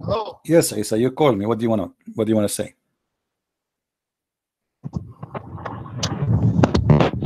Hello. Yes, Isa, you called me. What do you want to say?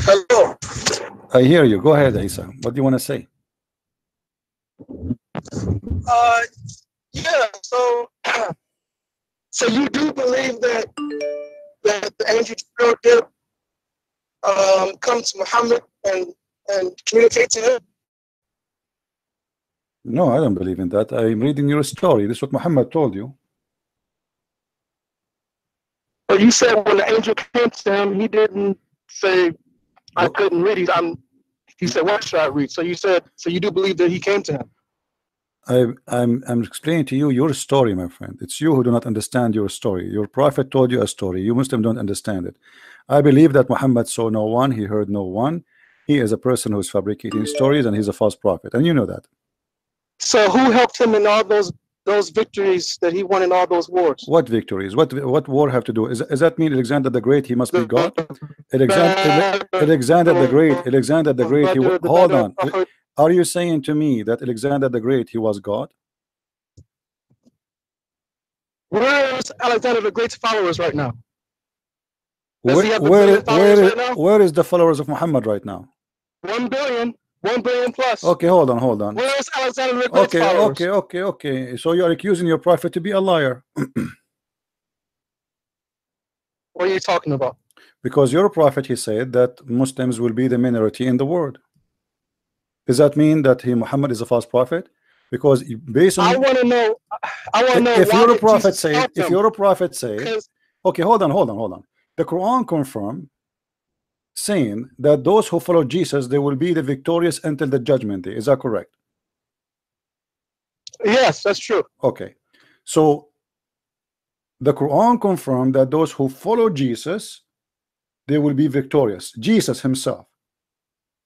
Hello. I hear you. Go ahead, Isa. What do you want to say? Uh, yeah. So, so you do believe that the angel Gabriel did come to Muhammad and communicate to him? No, I don't believe in that. I'm reading your story. This is what Muhammad told you. But you said when the angel came to him, he didn't say, "I couldn't read." He said, "What should I read?" So you said, so you do believe that he came to him? I'm explaining to you your story, my friend. It's you who do not understand your story. Your prophet told you a story. You Muslim don't understand it. I believe that Muhammad saw no one. He heard no one. He is a person who is fabricating stories, and he's a false prophet, and you know that. So who helped him in all those victories that he won in all those wars? What victories? What war have to do? Is that mean Alexander the Great? He must be God. Alexander the Great. Alexander the Great. Hold on. Are you saying to me that Alexander the Great, he was God? Where is Alexander the Great's followers right now? Where is the followers of Muhammad right now? 1 billion. 1 billion plus. Okay, hold on. Where is Alexander the Great's followers? Okay. So you are accusing your prophet to be a liar. What are you talking about? Because your prophet, he said that Muslims will be the minority in the world. Does that mean that Muhammad is a false prophet? Because based on, I want to know. If you're a prophet said, okay, hold on. The Quran confirmed, saying that those who follow Jesus, they will be the victorious until the judgment day. Is that correct? Yes, that's true. Okay, so the Quran confirmed that those who follow Jesus, they will be victorious. Jesus himself.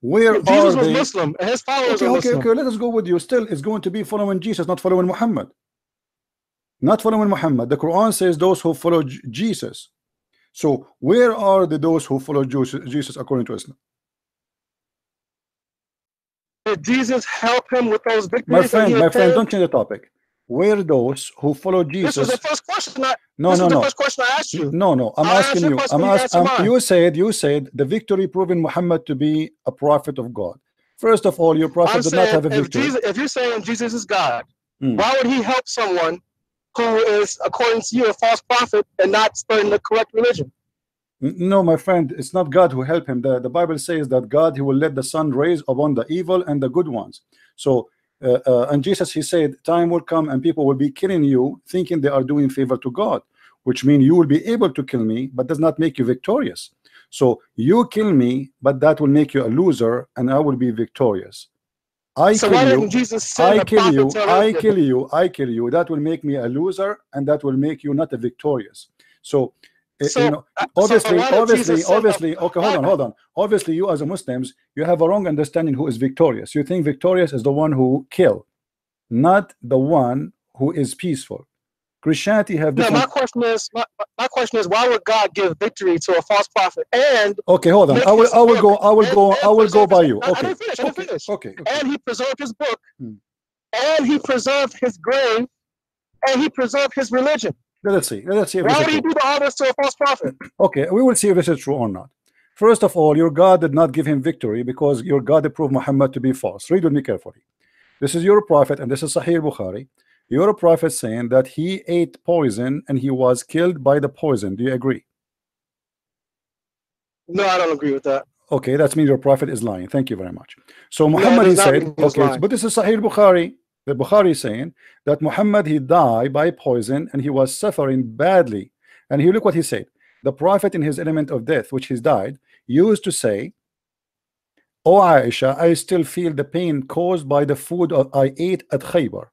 Where Jesus are was they? Muslim and his followers are Muslim. Okay, let us go with you. Still, it's going to be following Jesus, not following Muhammad. Not following Muhammad. The Quran says those who follow Jesus. So where are those who follow Jesus according to Islam? Did Jesus help him with those victories? My friend, don't change the topic. Where those who follow Jesus? This was the first question. The first question I asked you. No. I'm asking you. You said the victory proving Muhammad to be a prophet of God. First of all, your prophet did not have a victory. If you're saying Jesus is God, why would he help someone who is, according to you, a false prophet and not spreading the correct religion? No, my friend, it's not God who helped him. The Bible says that God, he will let the sun rise upon the evil and the good ones. So and Jesus, he said, time will come and people will be killing you thinking they are doing favor to God, which means you will be able to kill me, but does not make you victorious. So you kill me, but that will make you a loser and I will be victorious. I kill you, that will make me a loser and that will make you not a victorious. So obviously, okay, hold on. Obviously, you as a Muslims, you have a wrong understanding who is victorious. You think victorious is the one who kill, not the one who is peaceful. Christianity have different. No, my question is, why would God give victory to a false prophet? And okay, hold on. I will go by you. Okay, okay. And he preserved his book, and he preserved his grave, and he preserved his religion. Let's see. Why would he do all this to a false prophet? Okay, we will see if this is true or not. First of all, your God did not give him victory because your God approved Muhammad to be false. Read with me carefully. This is your prophet, and this is Sahih Bukhari. Your prophet saying that he ate poison and he was killed by the poison. Do you agree? No, I don't agree with that. Okay, that means your prophet is lying. Thank you very much. So Muhammad, he said, okay, but this is Sahih Bukhari. The Bukhari is saying that Muhammad, he died by poison and he was suffering badly. And here look what he said. The prophet in his element of death, which he died, used to say, "O Aisha, I still feel the pain caused by the food I ate at Khaybar.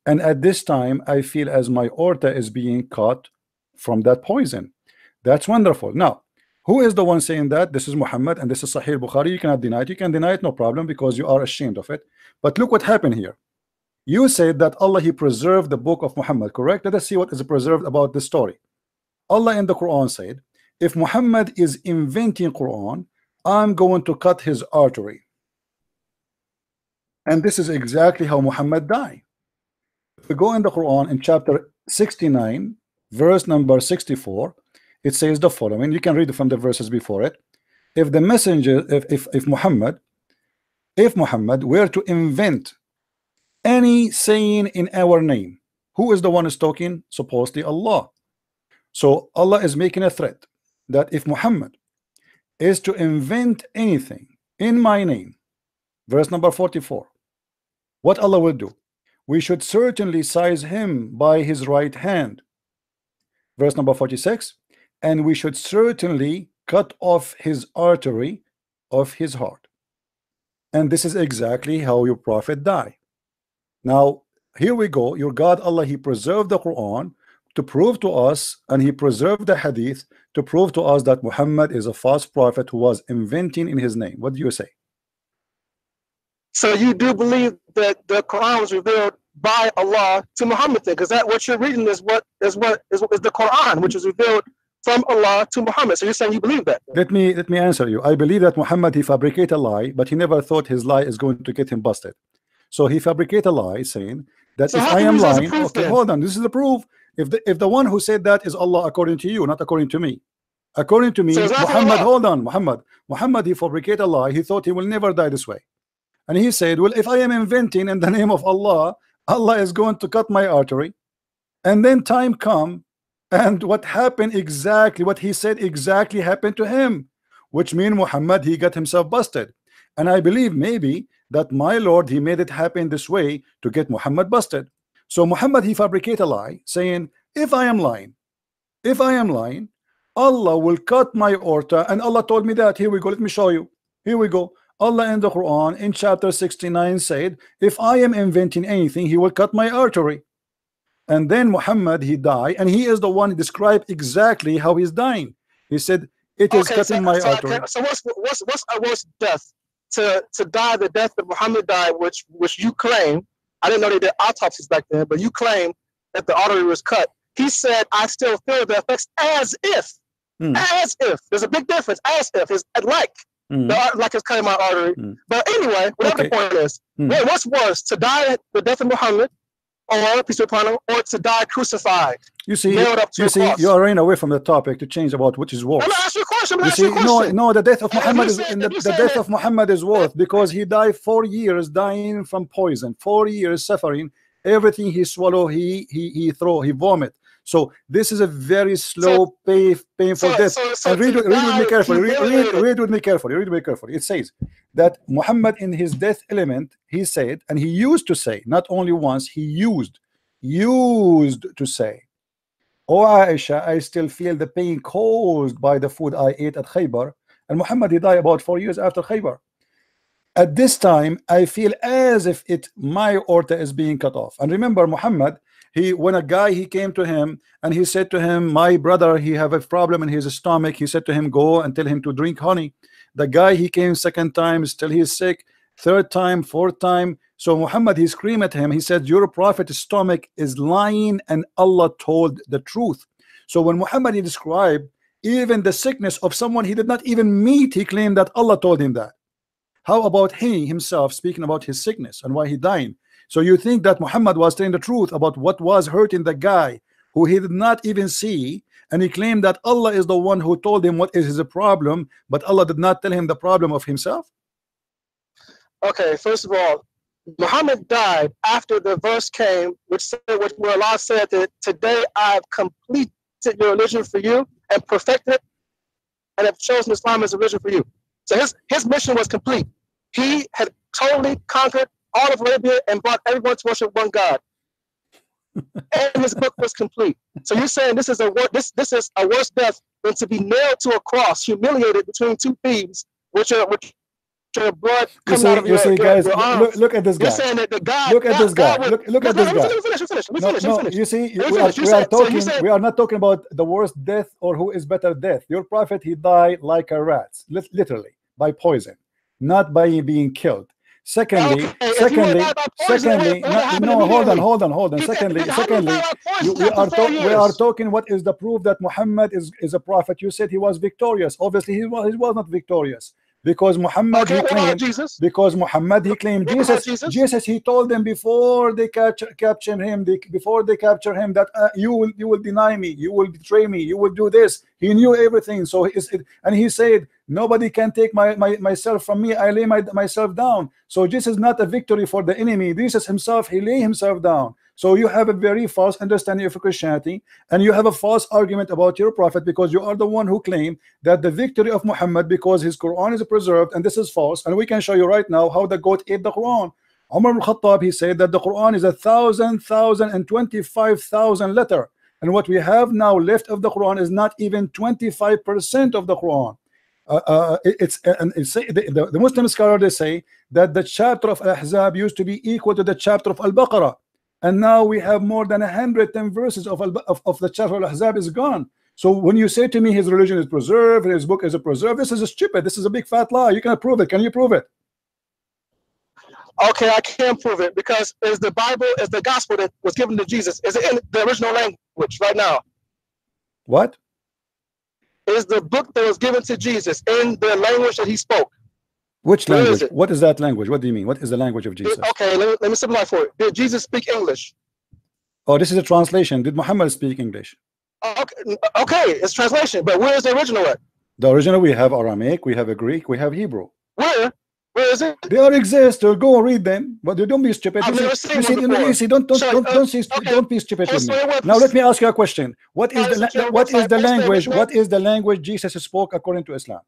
And at this time, I feel as my aorta is being cut from that poison." That's wonderful. Now, who is the one saying that? This is Muhammad, and this is Sahih Bukhari. You cannot deny it. You can deny it, no problem, because you are ashamed of it. But look what happened here. You said that Allah, he preserved the book of Muhammad, correct? Let us see what is preserved about this story. Allah in the Quran said, if Muhammad is inventing Quran, I'm going to cut his artery. And this is exactly how Muhammad died. If we go in the Quran in chapter 69, verse number 64, it says the following. You can read it from the verses before it. If the messenger, if Muhammad were to invent any saying in our name, who is the one who's talking? Supposedly Allah. So Allah is making a threat that if Muhammad is to invent anything in my name, verse number 44, what Allah will do? We should certainly seize him by his right hand. Verse number 46, and we should certainly cut off his artery of his heart. And this is exactly how your prophet died. Now here we go. Your God Allah, he preserved the Quran to prove to us, and he preserved the hadith to prove to us that Muhammad is a false prophet who was inventing in his name. What do you say? So you do believe that the Quran was revealed by Allah to Muhammad, because that what you're reading is the Quran, which is revealed from Allah to Muhammad. So you're saying you believe that? Let me answer you. I believe that Muhammad, he fabricated a lie, but he never thought his lie is going to get him busted. So he fabricated a lie saying that if I am lying, okay, hold on, this is the proof. If the one who said that is Allah according to you, not according to me. According to me, so Muhammad, hold on, Muhammad, he fabricated a lie. He thought he will never die this way. And he said, well, if I am inventing in the name of Allah, Allah is going to cut my artery. And then time come, and what happened exactly, what he said exactly happened to him, which means Muhammad, he got himself busted. And I believe maybe that my Lord, he made it happen this way to get Muhammad busted. So Muhammad, he fabricated a lie saying, if I am lying, Allah will cut my aorta. And Allah told me that. Here we go, let me show you. Here we go. Allah in the Quran in chapter 69 said, if I am inventing anything, he will cut my artery. And then Muhammad, he died, and he is the one who described exactly how he's dying. He said, it is cutting my artery. So what's a worse death? To die the death that Muhammad died, which you claim, I didn't know they did autopsies back then, but you claim that the artery was cut. He said, I still feel the effects as if. As if. There's a big difference. As if. It's like. Like it's cutting my artery. But anyway, whatever the point is, what's worse, to die the death of Muhammad, or peace be upon him, or to die crucified? You see, you are running away from the topic to change about which is worse. I'm gonna ask you a question. No, the death of Muhammad is the death of Muhammad is worse because he died 4 years dying from poison, 4 years suffering. Everything he swallow, he vomit. So this is a very slow, painful death. And read with me carefully. Read with me carefully. It says that Muhammad in his death element, he said, and he used to say, not only once, he used to say, "Oh Aisha, I still feel the pain caused by the food I ate at Khaybar." And Muhammad, he died about 4 years after Khaybar. At this time, I feel as if my aorta is being cut off. And remember, Muhammad, when a guy, he came to him and he said to him, my brother, he have a problem in his stomach. He said to him, go and tell him to drink honey. The guy, he came second time, still he's sick. Third time, fourth time. So Muhammad, he screamed at him. He said, your prophet's stomach is lying, and Allah told the truth. So when Muhammad, he described even the sickness of someone he did not even meet, he claimed that Allah told him that. How about he himself speaking about his sickness and why he died? So you think that Muhammad was telling the truth about what was hurting the guy who he did not even see, and he claimed that Allah is the one who told him what is his problem, but Allah did not tell him the problem of himself? Okay, first of all, Muhammad died after the verse came, where Allah said that today I have completed your religion for you and perfected it, and have chosen Islam as a religion for you. So his mission was complete. He had totally conquered all of Arabia and brought everyone to worship one God. And his book was complete. So you're saying this is a worse death than to be nailed to a cross, humiliated between two thieves, which are blood coming out of your arms. Look at this guy. You're saying that the God. Look at this guy. Look at this guy. Let me finish. You see, we are not talking about the worst death or who is better death. Your prophet, he died like a rat, literally by poison, not by being killed. Secondly, no, hold on. Secondly, we are talking what is the proof that Muhammad is a prophet. You said he was victorious. Obviously, he was not victorious. Because Muhammad he claimed Jesus? because Muhammad he claimed Jesus he told them before they capture him that you will deny me, you will betray me, you will do this. He knew everything. So and he said nobody can take myself from me. I lay myself down. So this is not a victory for the enemy. Jesus himself, he lay himself down. So you have a very false understanding of Christianity, and you have a false argument about your prophet, because you are the one who claim that the victory of Muhammad because his Quran is preserved, and this is false. And we can show you right now how the goat ate the Quran. Umar al-Khattab, he said that the Quran is 1,025,000 letter, and what we have now left of the Quran is not even 25% of the Quran. The Muslim scholar, they say that the chapter of Al-Ahzab used to be equal to the chapter of Al-Baqarah, and now we have more than 110 verses of the chapter of Al-Ahzab is gone. So when you say to me his religion is preserved, his book is preserved, this is stupid. This is a big fat lie. You cannot prove it. Can you prove it? Okay, I can't prove it, because is the Bible, is the gospel that was given to Jesus, is it in the original language right now? What? Is the book that was given to Jesus in the language that he spoke? Which language? What is that language? What do you mean? What is the language of Jesus? Okay, let me simplify for it. Did Jesus speak English? Oh, this is a translation. Did Muhammad speak English? Okay, it's translation, but where is the original at? The original, we have Aramaic, we have a Greek, we have Hebrew. Where is it? They all exist. Go read them, but don't be stupid. Don't be stupid with me. Now let me ask you a question. What is the language? What is the language Jesus spoke according to Islam?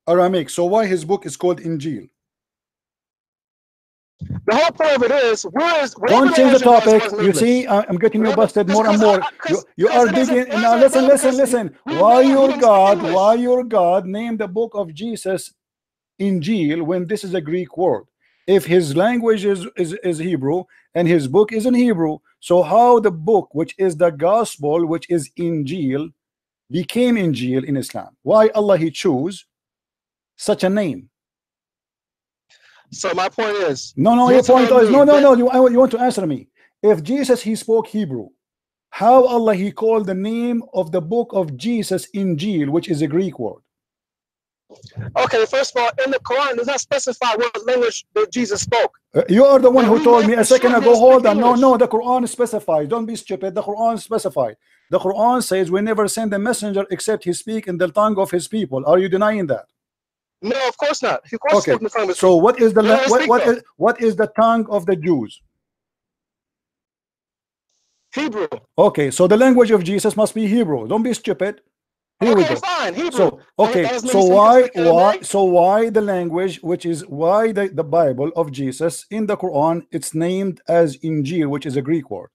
Aramaic. So why his book is called Injil? The whole point of it is, don't change the topic. You see, I'm getting you busted more and more. You are digging. Now listen. Why your God named the book of Jesus Injil when this is a Greek word? If his language is Hebrew and his book is in Hebrew, so how the book, which is the gospel, which is Injil, became Injil in Islam? Why Allah he chose such a name? So my point is, your point is you want to answer me. If Jesus he spoke Hebrew, how Allah he called the name of the book of Jesus Injil, which is a Greek word? Okay, first of all, in the Quran does not specify what language that Jesus spoke. You are the one who told me a second ago. Hold on, no, the Quran specifies. Don't be stupid. The Quran specifies. The Quran says we never send a messenger except he speak in the tongue of his people. Are you denying that? No, of course not. Of course. Okay. So what is the what is the tongue of the Jews? Hebrew. Okay, so the language of Jesus must be Hebrew. Don't be stupid. Here we go. Fine, Hebrew. So why the language, which is why the Bible of Jesus in the Quran, it's named as Injil, which is a Greek word?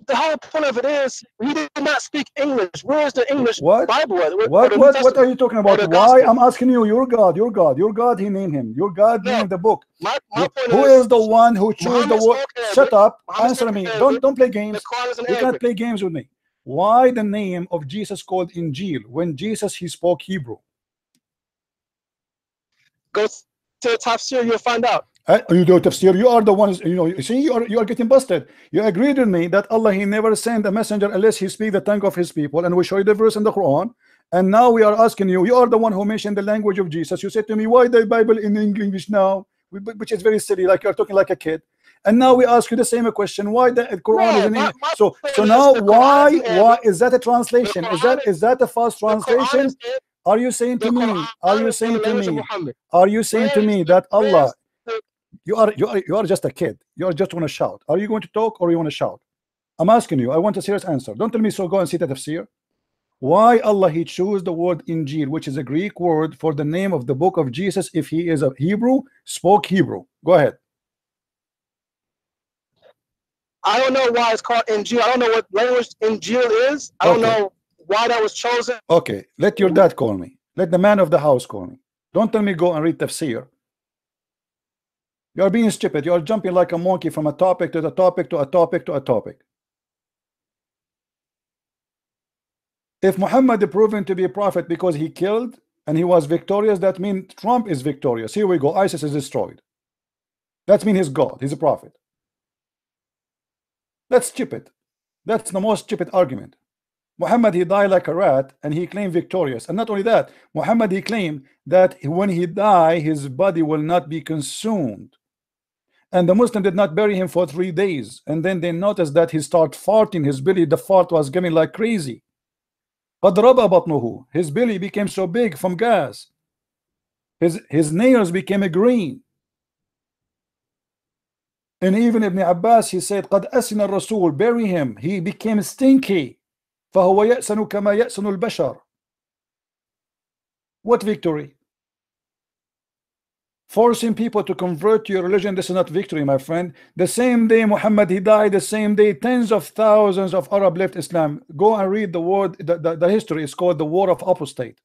The whole point of it is he did not speak English. Where is the English Bible? What are you talking about? Why? I'm asking you. Your God. He named him. Your God named the book. My point who is the one who chose the word? Shut up. Answer me. Don't play games. You can't play games with me. Why the name of Jesus called Injil when Jesus he spoke Hebrew? Go to the tafsir, you'll find out. You do tafsir. You are the ones. You see, you are getting busted. You agreed with me that Allah he never sent a messenger unless he speak the tongue of his people, and we show you the verse in the Quran. And now we are asking you. You are the one who mentioned the language of Jesus. You said to me, why the Bible in English now? Which is very silly. Like you're talking like a kid. And now we ask you the same question: why the Quran is in English? So now why is that a translation? Is that a false translation? Are you saying to me? Are you saying to me that Allah? You are just a kid. You are just want to shout. Are you going to talk or you want to shout? I'm asking you. I want a serious answer. Don't tell me so. Go and see the tafsir. Why Allah he chose the word Injil, which is a Greek word for the name of the book of Jesus, if he is a Hebrew, spoke Hebrew? Go ahead. I don't know why it's called Injil. I don't know what language Injil is. I don't know why that was chosen. Okay, let your dad call me. Let the man of the house call me. Don't tell me go and read tafsir. You are being stupid. You are jumping like a monkey from a topic to the topic to a topic to a topic. If Muhammad is proven to be a prophet because he killed and he was victorious, that means Trump is victorious. Here we go. ISIS is destroyed. That means he's God. He's a prophet. That's stupid. That's the most stupid argument. Muhammad, he died like a rat, and he claimed victorious. And not only that, Muhammad, he claimed that when he died, his body will not be consumed. And the Muslim did not bury him for 3 days. And then they noticed that he started farting. His belly, the fart was getting like crazy. His belly became so big from gas. His nails became green. And even Ibn Abbas, he said, قد أسن الرسول, bury him. He became stinky. فهو يأسن كما يأسن البشر. What victory? Forcing people to convert to your religion, this is not victory, my friend. The same day Muhammad, he died, the same day tens of thousands of Arab left Islam. Go and read the word, the history is called the War of Apostate.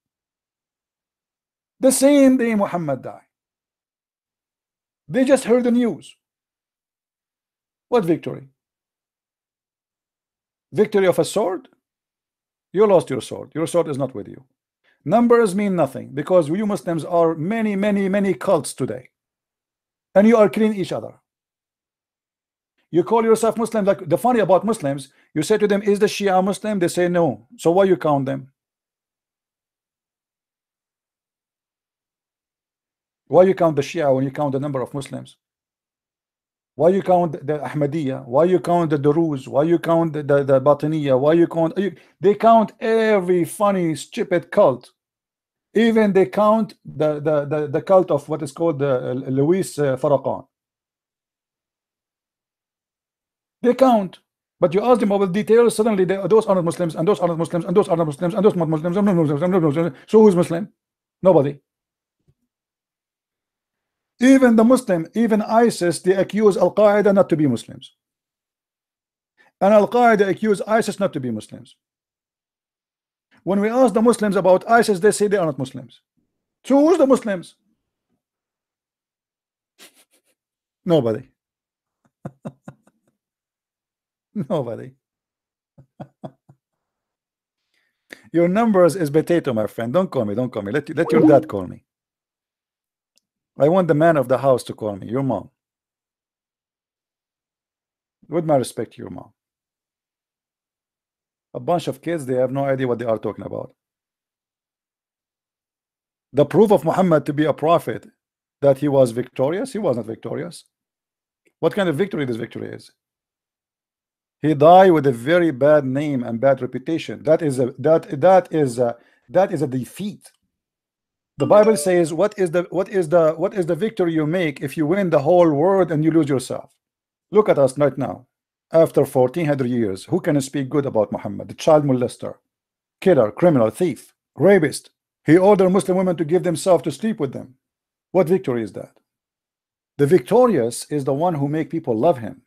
The same day Muhammad died. They just heard the news. What victory? Victory of a sword? You lost your sword. Your sword is not with you. Numbers mean nothing, because you Muslims are many cults today, and you are killing each other. You call yourself Muslim. Like, the funny about Muslims, you say to them, is the Shia Muslim? They say no. So why you count them? Why you count the Shia when you count the number of Muslims? Why you count the Ahmadiyya? Why you count the Duruz? Why you count the Batiniya? Why you count? They count every funny, stupid cult. Even they count the cult of what is called the Louis Farrakhan. They count, but you ask them about details. Suddenly, those are not Muslims, and those are not Muslims, and those are not Muslims, and those are not Muslims, and not Muslims. So who's Muslim? Nobody. Even the Muslim, even ISIS, they accuse Al Qaeda not to be Muslims, and Al Qaeda accuse ISIS not to be Muslims. When we ask the Muslims about ISIS, they say they are not Muslims. So who's the Muslims? Nobody. Nobody. Your numbers is potato, my friend. Don't call me. Don't call me. Let your dad call me. I want the man of the house to call me. Your mom. With my respect to your mom. A bunch of kids, they have no idea what they are talking about. The proof of Muhammad to be a prophet, that he was victorious, he was not victorious. What kind of victory this victory is? He died with a very bad name and bad reputation. That is a defeat. The Bible says, what is the victory you make if you win the whole world and you lose yourself? Look at us right now. After 1400 years, who can speak good about Muhammad? The child molester, killer, criminal, thief, rapist. He ordered Muslim women to give themselves to sleep with them. What victory is that? The victorious is the one who make people love him.